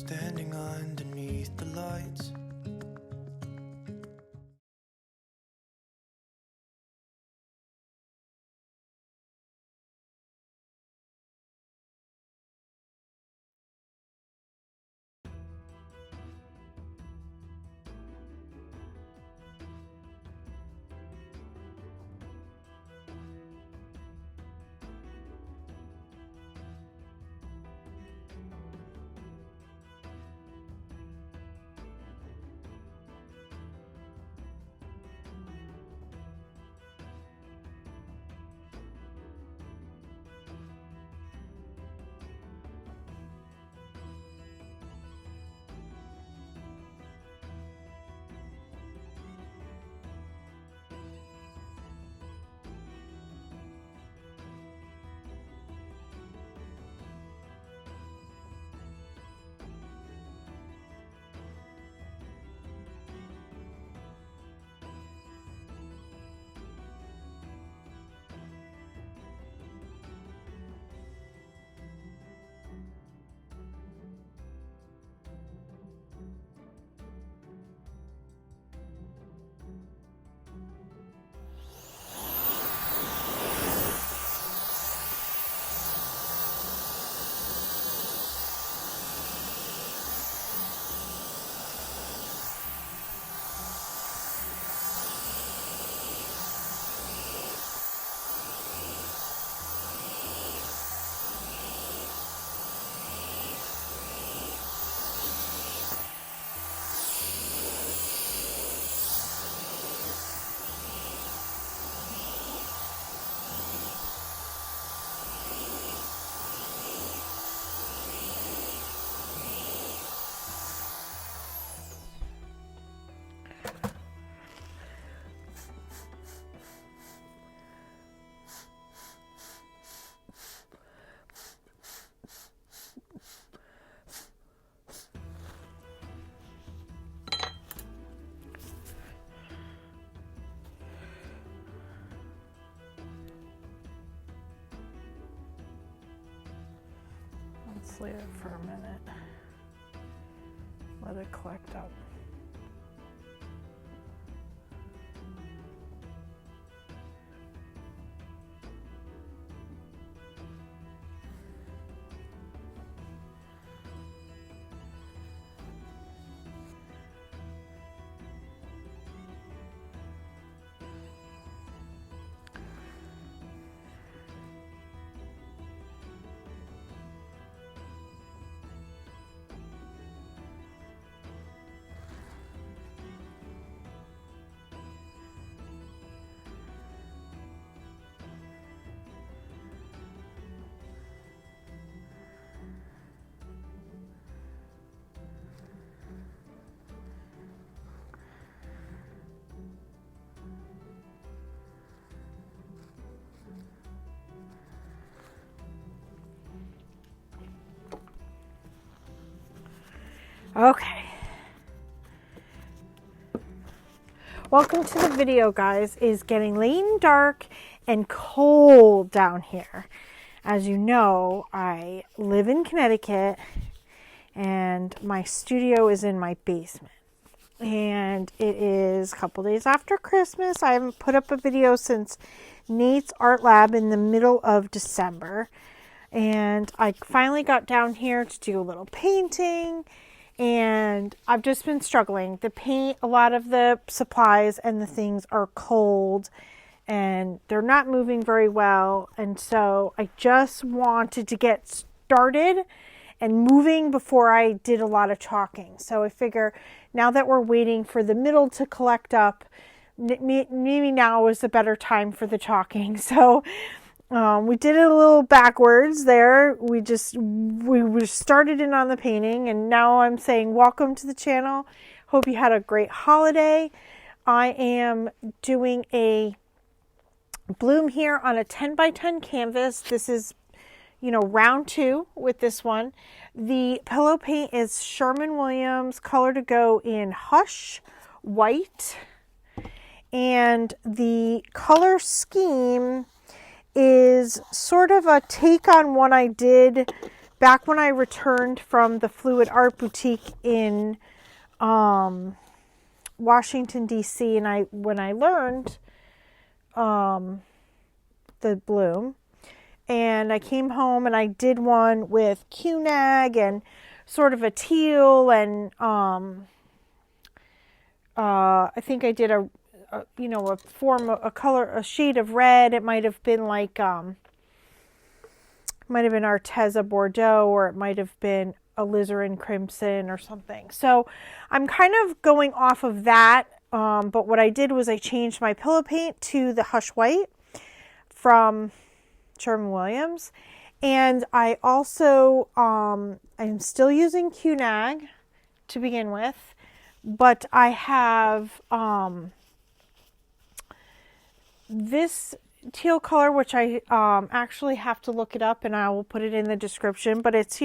standing underneath the lights. Let's leave it for a minute. Let it collect up. Okay. Welcome to the video, guys. It's getting late and dark and cold down here. As you know, I live in Connecticut and my studio is in my basement. And it is a couple days after Christmas. I haven't put up a video since Nate's Art Lab in the middle of December. And I finally got down here to do a little painting. And I've just been struggling. The paint, a lot of the supplies and the things are cold and they're not moving very well. And so I just wanted to get started and moving before I did a lot of chalking. So I figure now that we're waiting for the middle to collect up, maybe now is a better time for the chalking. So we did it a little backwards there. We started in on the painting and now I'm saying welcome to the channel. Hope you had a great holiday. I am doing a bloom here on a 10 by 10 canvas. This is, round 2 with this one. The pillow paint is Sherwin color to go in Hush White. And the color scheme is sort of a take on what I did back when I returned from the Fluid Art Boutique in Washington, D.C., and when I learned the bloom, and I came home and I did one with QNAG and sort of a teal, and I think I did a shade of red. It might have been like Arteza Bordeaux, or it might have been Alizarin Crimson or something. So I'm kind of going off of that. But what I did was I changed my pillow paint to the Hush White from Sherwin. And I also, I'm still using QNAG to begin with, but I have this teal color, which I actually have to look it up, and I will put it in the description, but it's,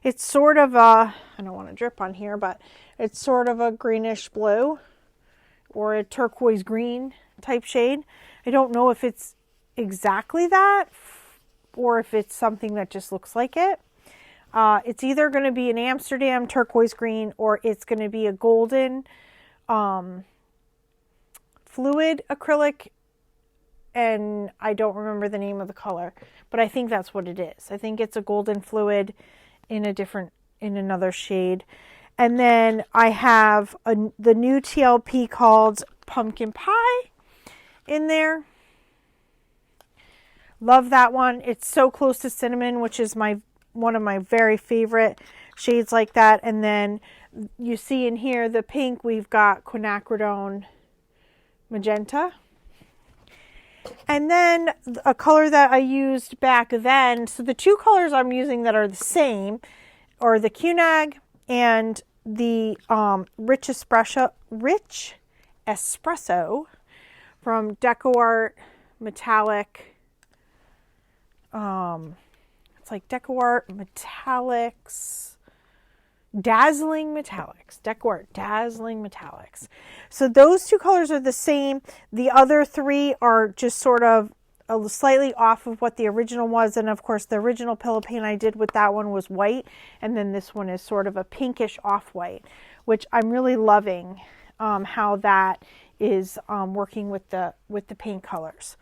it's sort of a, I don't want to drip on here, but it's sort of a greenish blue or a turquoise green type shade. I don't know if it's exactly that or if it's something that just looks like it. It's either going to be an Amsterdam turquoise green, or it's going to be a golden fluid acrylic, and I don't remember the name of the color, but I think that's what it is. I think it's a golden fluid in another shade. And then I have the new TLP called Pumpkin Pie in there. Love that one. It's so close to cinnamon, which is one of my very favorite shades like that. And then you see in here the pink, we've got quinacridone magenta. And then a color that I used back then, so the two colors I'm using that are the same are the QNAG and the Rich Espresso from DecoArt Metallic. It's like DecoArt Metallics. Dazzling Metallics. DecoArt Dazzling Metallics. So those two colors are the same. The other three are just sort of slightly off of what the original was. And of course, the original pillow paint I did with that one was white. And then this one is sort of a pinkish off-white, which I'm really loving how that is working with the paint colors.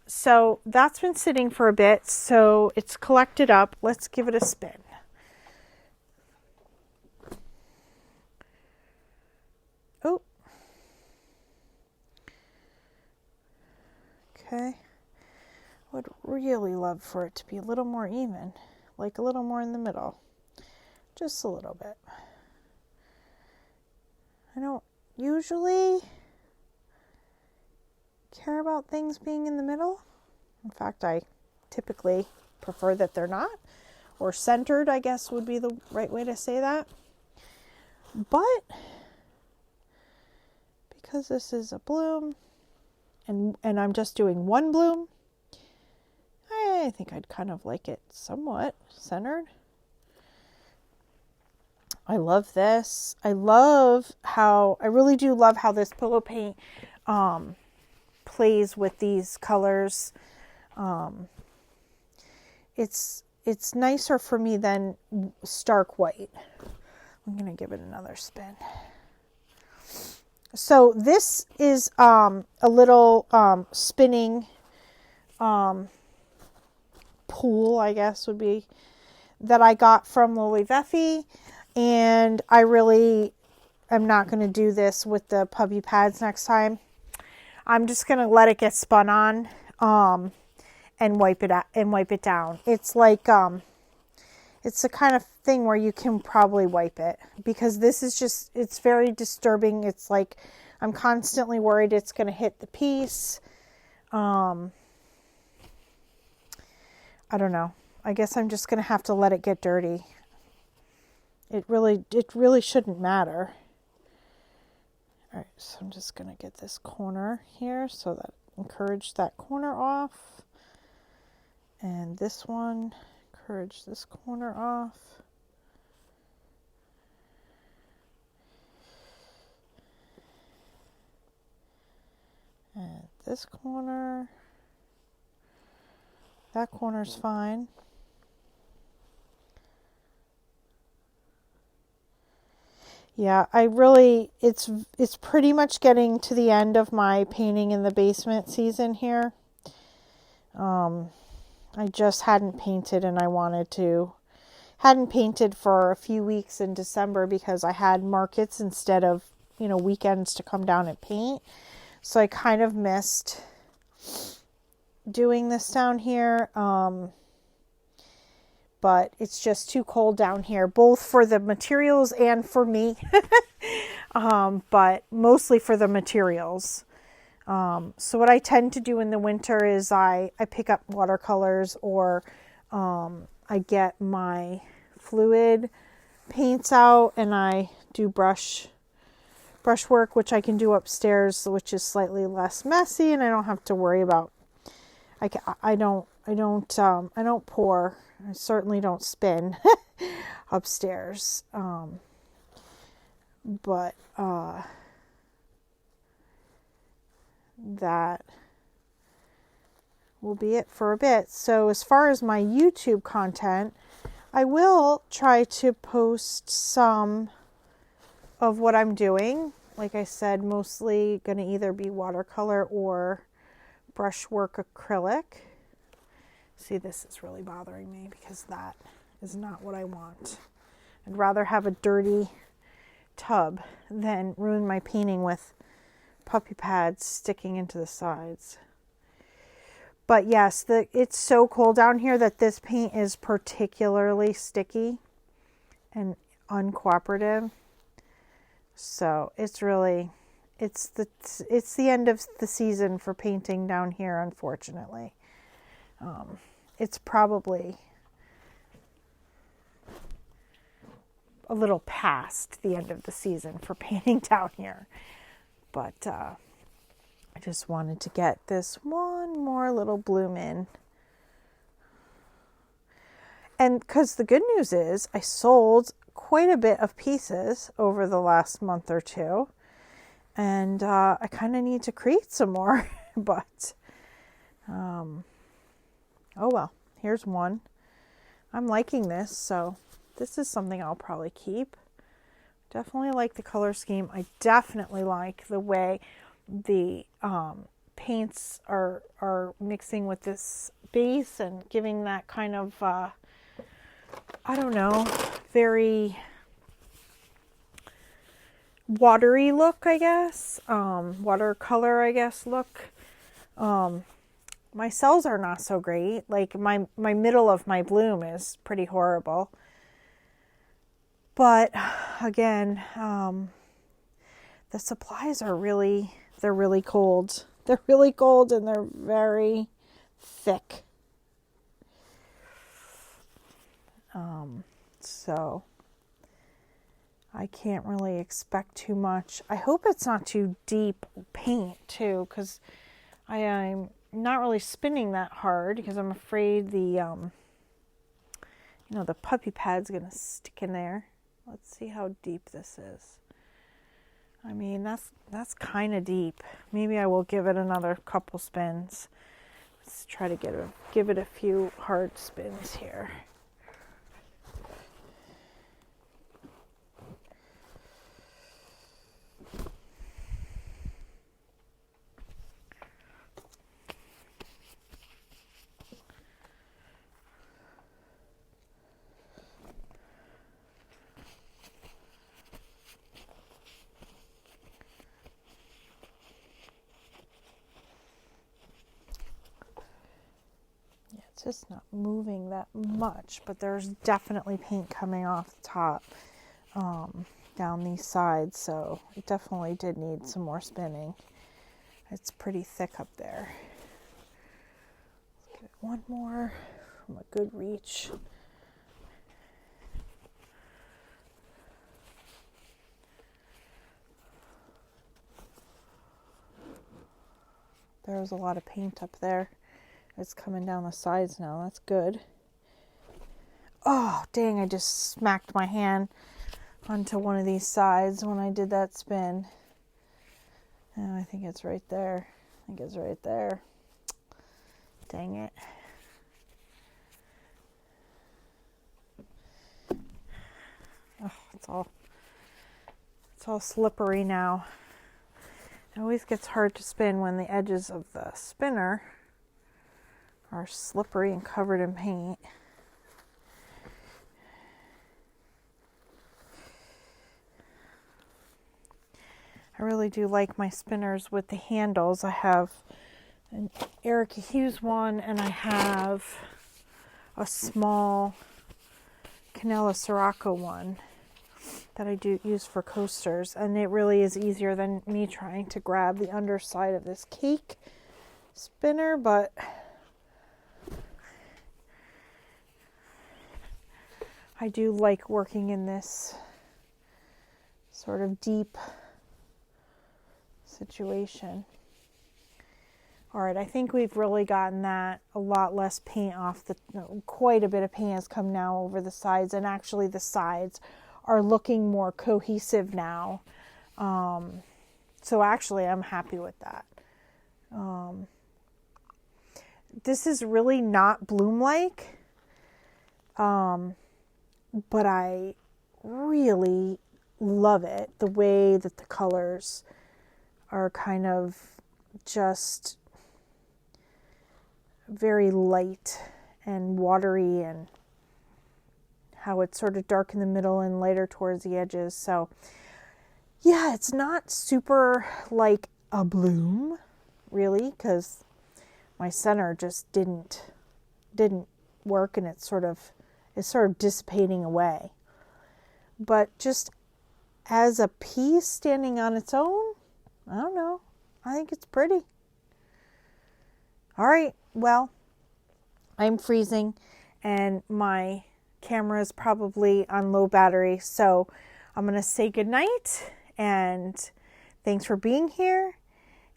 So that's been sitting for a bit. So it's collected up. Let's give it a spin. Oh. Okay. Would really love for it to be a little more even, like a little more in the middle. Just a little bit. I don't usually care about things being in the middle. In fact, I typically prefer that they're not, or centered, I guess would be the right way to say that. But because this is a bloom and I'm just doing one bloom, I think I'd kind of like it somewhat centered. I love this. I really do love how this pillow paint plays with these colors. It's nicer for me than stark white. I'm going to give it another spin. So this is a little spinning pool, I guess would be, that I got from Lily Veffy. And I really am not going to do this with the puppy pads next time. I'm just going to let it get spun on and wipe it down. It's like it's the kind of thing where you can probably wipe it, because this is just, it's very disturbing. It's like I'm constantly worried it's going to hit the piece. I don't know. I guess I'm just going to have to let it get dirty. It really shouldn't matter. All right, so I'm just going to get this corner here, so that encourage that corner off. And this one, encourage this corner off. And this corner, that corner's fine. Yeah, it's pretty much getting to the end of my painting in the basement season here. I just hadn't painted and I wanted to. Hadn't painted for a few weeks in December because I had markets instead of, weekends to come down and paint. So I kind of missed doing this down here. But it's just too cold down here, both for the materials and for me. But mostly for the materials. So what I tend to do in the winter is I pick up watercolors, or I get my fluid paints out and I do brush work, which I can do upstairs, which is slightly less messy, and I don't have to worry about. I don't pour. I certainly don't spin upstairs. But that will be it for a bit. So as far as my YouTube content, I will try to post some of what I'm doing. Like I said, mostly going to either be watercolor or brushwork acrylic. See, this is really bothering me because that is not what I want. I'd rather have a dirty tub than ruin my painting with puppy pads sticking into the sides. But yes, it's so cold down here that this paint is particularly sticky and uncooperative. So it's the end of the season for painting down here, unfortunately. It's probably a little past the end of the season for painting down here. But I just wanted to get this one more little bloom in. And because the good news is I sold quite a bit of pieces over the last month or two. And I kind of need to create some more. But, oh well, here's one. I'm liking this, so this is something I'll probably keep. Definitely like the color scheme. I definitely like the way the paints are mixing with this base and giving that kind of, very watery look, I guess. Watercolor, I guess, look. My cells are not so great. Like my middle of my bloom is pretty horrible. But again, the supplies are they're really cold. They're really cold and they're very thick. So I can't really expect too much. I hope it's not too deep paint too, because I'm not really spinning that hard because I'm afraid the puppy pad's gonna stick in there. Let's see how deep this is. I mean, that's kind of deep. Maybe I will give it another couple spins. Let's try to give it a few hard spins here. It's just not moving that much, but there's definitely paint coming off the top down these sides, so it definitely did need some more spinning. It's pretty thick up there. Let's give it one more from a good reach. There was a lot of paint up there. It's coming down the sides now. That's good. Oh, dang, I just smacked my hand onto one of these sides when I did that spin. And I think it's right there. Dang it. Oh, it's all It's all slippery now. It always gets hard to spin when the edges of the spinner are slippery and covered in paint. I really do like my spinners with the handles. I have an Erica Hughes one, and I have a small Canela Sirocco one that I do use for coasters, and it really is easier than me trying to grab the underside of this cake spinner, but I do like working in this sort of deep situation. All right, I think we've really gotten that a lot less paint off the, quite a bit of paint has come now over the sides, and actually the sides are looking more cohesive now. So actually I'm happy with that. This is really not bloom-like, but I really love it, the way that the colors are kind of just very light and watery, and how it's sort of dark in the middle and lighter towards the edges. So yeah, it's not super like a bloom really, because my center just didn't work, and it's sort of dissipating away. But just as a piece standing on its own, I don't know, I think it's pretty. All right, well, I'm freezing and my camera is probably on low battery, so I'm going to say goodnight, and thanks for being here,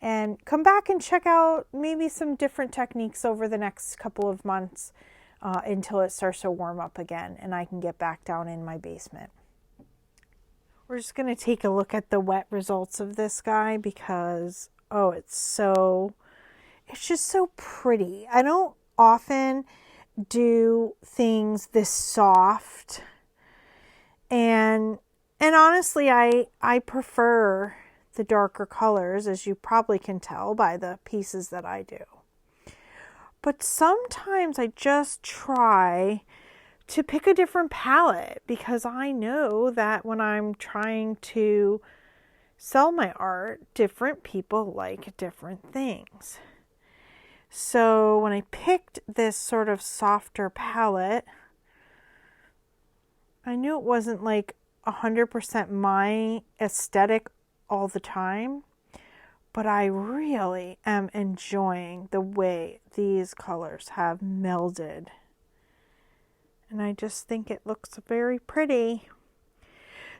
and come back and check out maybe some different techniques over the next couple of months until it starts to warm up again and I can get back down in my basement. We're just going to take a look at the wet results of this guy because, oh, it's just so pretty. I don't often do things this soft, and honestly I prefer the darker colors, as you probably can tell by the pieces that I do. But sometimes I just try to pick a different palette, because I know that when I'm trying to sell my art, different people like different things. So when I picked this sort of softer palette, I knew it wasn't like 100% my aesthetic all the time, but I really am enjoying the way these colors have melded. And I just think it looks very pretty.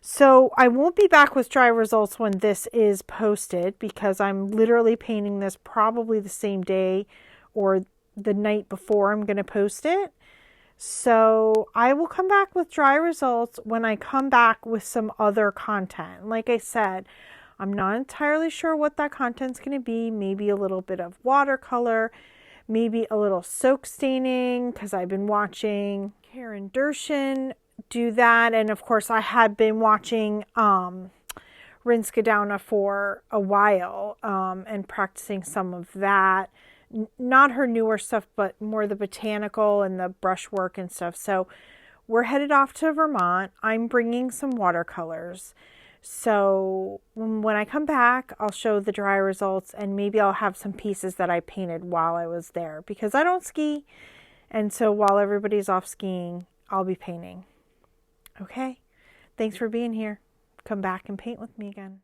So I won't be back with dry results when this is posted, because I'm literally painting this probably the same day or the night before I'm going to post it. So I will come back with dry results when I come back with some other content. Like I said, I'm not entirely sure what that content's going to be. Maybe a little bit of watercolor, maybe a little soak staining, because I've been watching Karen Dershin do that, and of course I had been watching Rinskadowna for a while and practicing some of that. Not her newer stuff, but more the botanical and the brushwork and stuff. So we're headed off to Vermont. I'm bringing some watercolors. So when I come back, I'll show the dry results, and maybe I'll have some pieces that I painted while I was there, because I don't ski. And so while everybody's off skiing, I'll be painting. Okay? Thanks for being here. Come back and paint with me again.